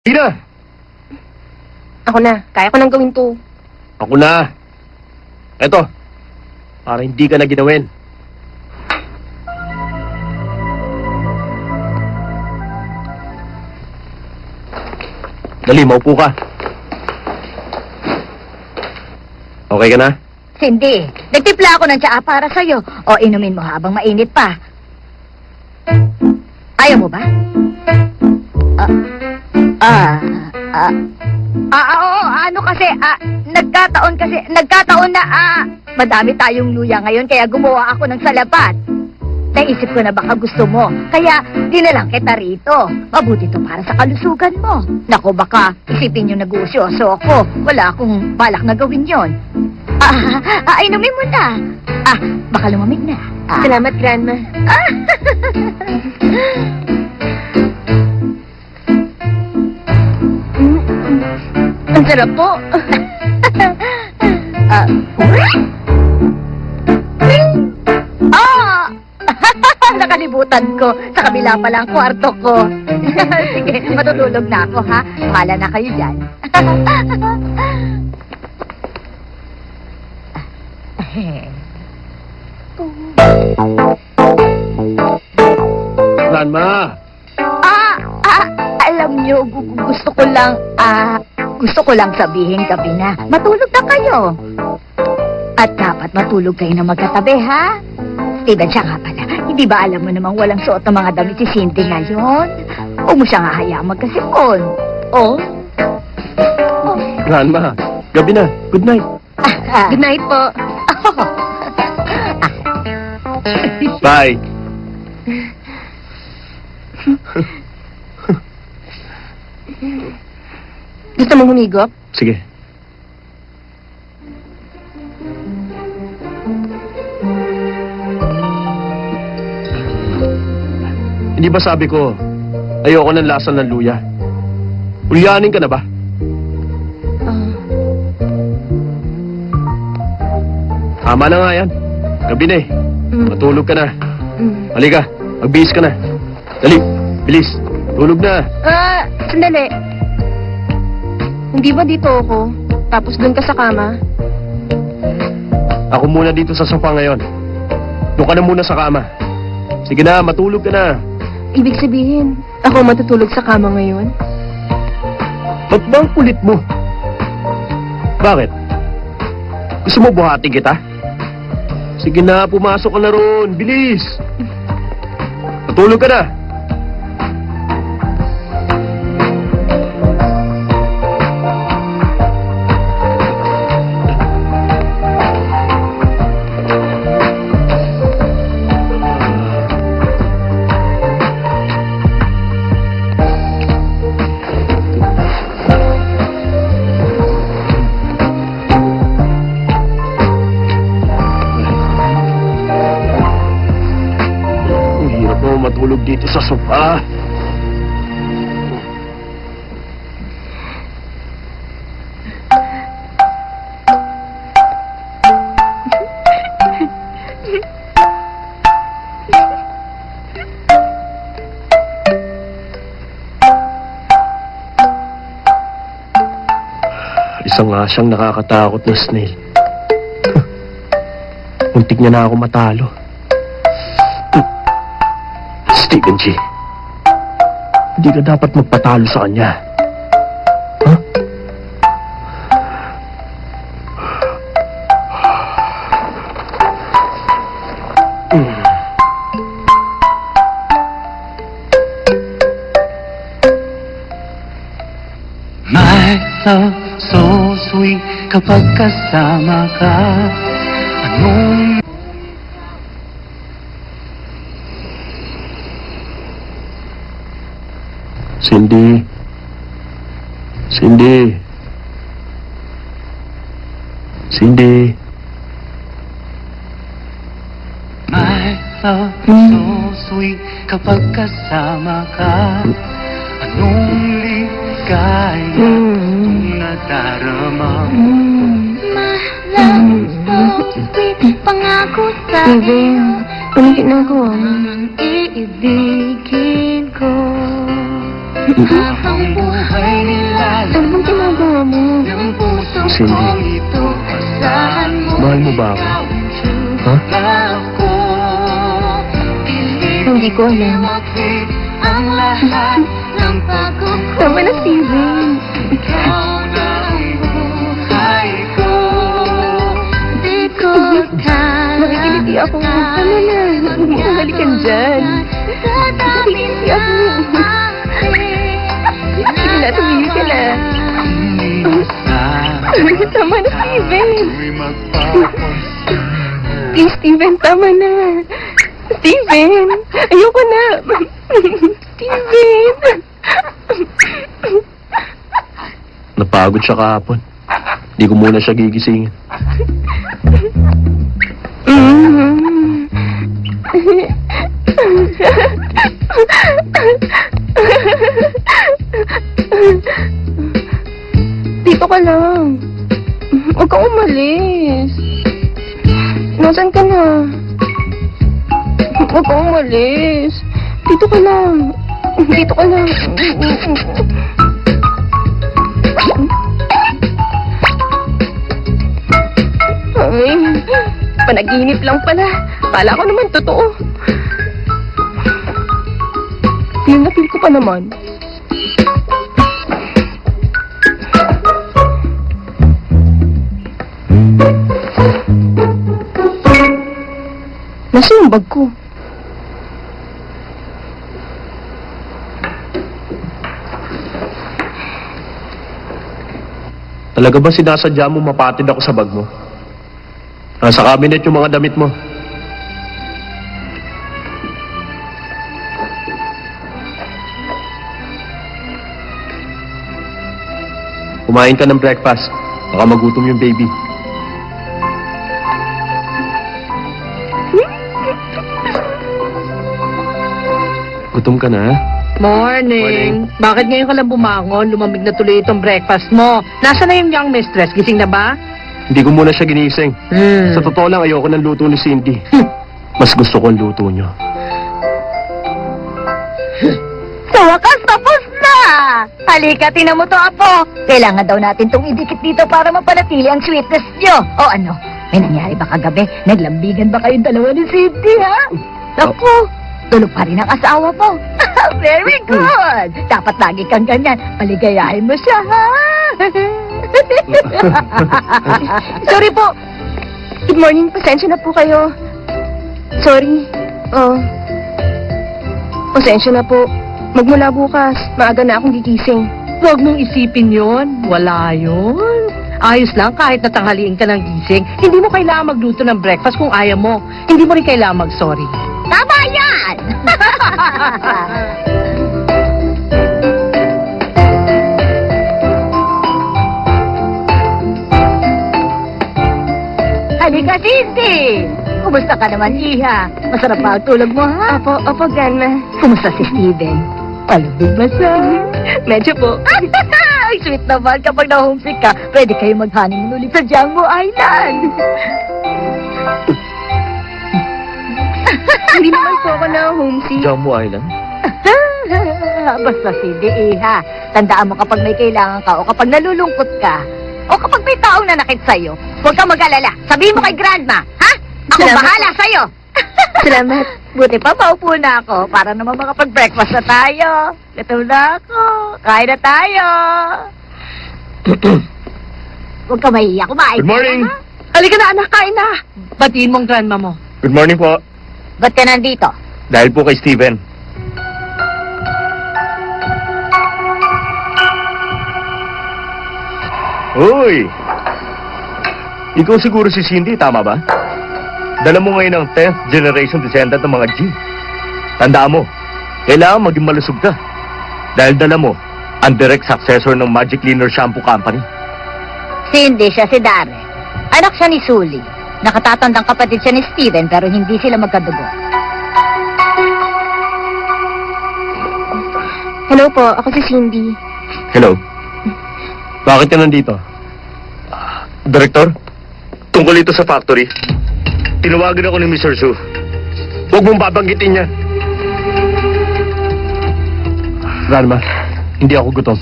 Tina! Ako na. Kaya ko nang gawin to. Ako na. Eto. Para hindi ka na ginawin. Dali, maupo ka. Okay ka na? Hindi. Nagtipla ako ng tsaa para sa'yo. O inumin mo habang mainit pa. Ayaw mo ba? Oo, ano kasi, nagkataon na, madami tayong luya ngayon, kaya gumawa ako ng salabat. Naisip ko na baka gusto mo, kaya dinalang kita rito. Mabuti to para sa kalusugan mo. Naku, baka isipin yung nag-uusyoso ako. Wala akong balak na gawin yon. Inumin mo na. Baka lumamig na. Salamat, Grandma. Ang sarap po. Nakalibutan ko. Sa kabila pala ang kwarto ko. Sige, matutulog na ako, ha? Bahala na kayo dyan. Grandma! Alam nyo, gusto ko lang sabihin gabi na. Matulog na kayo. At dapat matulog kayo na magkatabi, ha? Steven, siya nga pala. Hindi ba alam mo namang walang suot ng mga damit si Cindy ngayon? Huwag mo siyang hahayaang magkasipon. Oh? Grandma, gabi na. Good night. Good night po. Bye. Gusto mong humigop? Sige. Hindi ba sabi ko, ayoko ng lasa ng luya? Ulyanin ka na ba? Tama na nga yan. Gabi na eh. Matulog ka na. Halika, magbihis ka na. Dali, bilis. Tulog na. Sandali. Hindi ba dito ako? Tapos doon ka sa kama? Ako muna dito sa sofa ngayon. Doon ka na muna sa kama. Sige na, matulog ka na. Ibig sabihin, ako matutulog sa kama ngayon? Ba't ba ang kulit mo? Bakit? Gusto mo buhatin kita? Sige na, pumasok ka na roon. Bilis! Matulog ka na. Matulog dito sa sofa. Isa nga siyang nakakatakot na snail. Muntik niya na ako matalo. Steven G. Hindi ka dapat magpatalo sa kanya. Huh? My love, so sweet kapag kasama ka. Anong Cindy. Cindy. Cindy. my love, so sweet kapag kasama ka. Anong ligaya itong nadarama mo? My love, so sweet, pangako sa'yo. Anong ginagawa mo? Naman iibigin ko. Habang buhay Cindy, mahal mo ba ako? Ha? Hindi ko alam. Tama na, Steven. Makikiliti ako. Tama na. Bumalikan dyan. Makikiliti ako. Sige na, tumigil ka na. Tama na, Steven. Please, Steven, tama na. Steven, ayoko na. Steven. Napagod siya kahapon. Di ko muna siya gigisingin. Dito ka lang. Huwag kang umalis. Nasaan ka na? Huwag kang umalis. Dito ka lang. Dito ka lang. Ay, panaginip lang pala. Kala ko naman totoo. Feel na feel ko pa naman. Nasa yung bag ko? Talaga ba sinasadya mo mapatid ako sa bag mo? Nasa cabinet yung mga damit mo. Kumain ka ng breakfast. Baka magutom yung baby. Gutom ka na, ha? Morning. Bakit ngayon ka lang bumangon? Lumamig na tuloy itong breakfast mo. Nasaan na yung young mistress? Gising na ba? Hindi ko muna siya ginising. Sa totoo lang, ayoko ng luto ni Cindy. Mas gusto ko ang luto niyo. Sa wakas, tapos na! Halika, tinan mo to, Apo. Kailangan daw natin tong idikit dito para mapanatili ang sweetness nyo. O ano, may nangyari ba kagabi? Naglambigan ba kayong dalawa ni Cindy, ha? Naku, tulog pa rin ang asawa mo. Very good! Dapat lagi kang ganyan. Paligayahin mo siya, ha? Sorry po. Good morning. Pasensya na po kayo. Sorry. Pasensya na po. Magmula bukas, maaga na akong gigising. Huwag mong isipin yon. Wala yon. Ayos lang kahit natanghaliin ka ng gising. Hindi mo kailangan magluto ng breakfast kung ayaw mo. Hindi mo rin kailangan mag-sorry. Tama yan! Halika, Cindy! Kumusta ka naman, Iha? Masarap ba ang tulog mo, ha? Opo, Grandma. Kumusta si Steven? Palubig ba sa? Medyo po. Ay, sweet naman. Kapag na-homesick ka, pwede kayo mag-honeymoon ulit sa Jangmo Island. Hindi naman po ako na homesick. Jamo Island? Basta Cindy, Iha. Tandaan mo kapag may kailangan ka o kapag nalulungkot ka o kapag may taong nanakit sa'yo, huwag kang mag-alala. Sabihin mo kay Grandma, ha? Ako Salamat. bahala sa'yo. Salamat. Buti pa, maupo na ako para naman makapag-breakfast na tayo. Gutom na ako. Kain na tayo. Huwag ka mahiya. Kumain Good morning. ka na, ha? Halika na, anak. Kain na. Batiin mong grandma mo. Good morning po. Ba't ka nandito? Dahil po kay Steven. Uy! Ikaw siguro si Cindy, tama ba? Dala mo ngayon ang 10th generation descendant ng mga G. Tandaan mo, kailangan maging malusog ka. Dahil dala mo ang direct successor ng Magic Cleaner Shampoo Company. Cindy siya si Darren. Anak siya ni Sully. Nakatatandang kapatid siya ni Steven pero hindi sila magkadugo. Hello po, ako si Cindy. Hello. Bakit ka nandito? Director? Tungkol ito sa factory. Tinawagan ako ni Mr. Su. Huwag mong babanggitin niya. Ranma, hindi ako gutom.